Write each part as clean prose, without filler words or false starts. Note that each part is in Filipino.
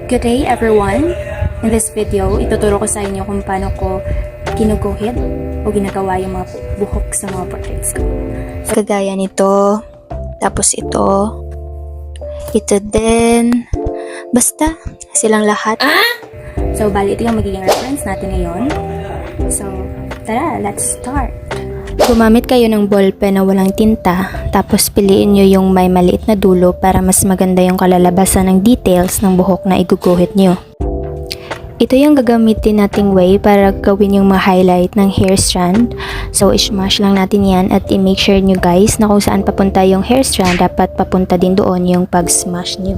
Good day everyone! In this video, ituturo ko sa inyo kung paano ko ginuguhit o ginagawa yung mga buhok sa mga portraits ko. So, kagaya nito, tapos ito din, basta silang lahat. So, bali ito yung magiging reference natin ngayon. So, tara, let's start! Gumamit kayo ng ballpen na walang tinta, tapos piliin nyo yung may maliit na dulo para mas maganda yung kalalabasan ng details ng buhok na iguguhit nyo. Ito yung gagamitin nating way para gawin yung ma-highlight ng hair strand. So, i-smash lang natin yan at i-make sure nyo guys na kung saan papunta yung hair strand, dapat papunta din doon yung pag-smash nyo.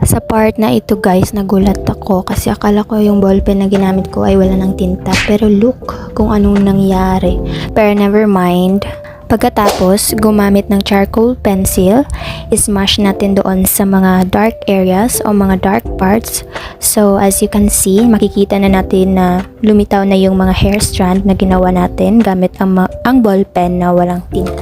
Sa part na ito guys, nagulat ako kasi akala ko yung ballpen na ginamit ko ay wala ng tinta. Pero look kung anong nangyari. Pero never mind. Pagkatapos, gumamit ng charcoal pencil, ismash natin doon sa mga dark areas o mga dark parts. So, as you can see, makikita na natin na lumitaw na yung mga hair strand na ginawa natin gamit ang ballpen na walang tinta.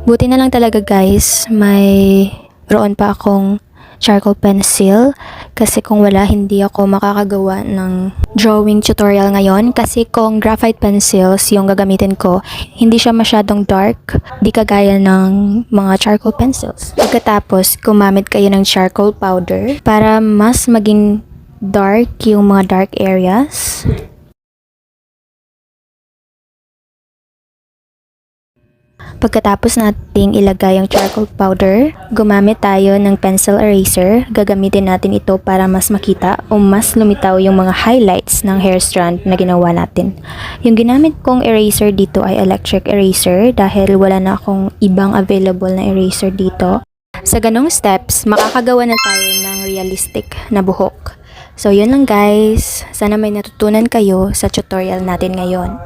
Buti na lang talaga guys, may roon pa akong charcoal pencil kasi kung wala hindi ako makakagawa ng drawing tutorial ngayon kasi kung graphite pencils yung gagamitin ko, hindi siya masyadong dark, di kagaya ng mga charcoal pencils. Pagkatapos, gumamit kayo ng charcoal powder para mas maging dark yung mga dark areas. Pagkatapos nating ilagay ang charcoal powder, gumamit tayo ng pencil eraser. Gagamitin natin ito para mas makita o mas lumitaw yung mga highlights ng hair strand na ginawa natin. Yung ginamit kong eraser dito ay electric eraser dahil wala na akong ibang available na eraser dito. Sa ganong steps, makakagawa na tayo ng realistic na buhok. So yun lang guys, sana may natutunan kayo sa tutorial natin ngayon.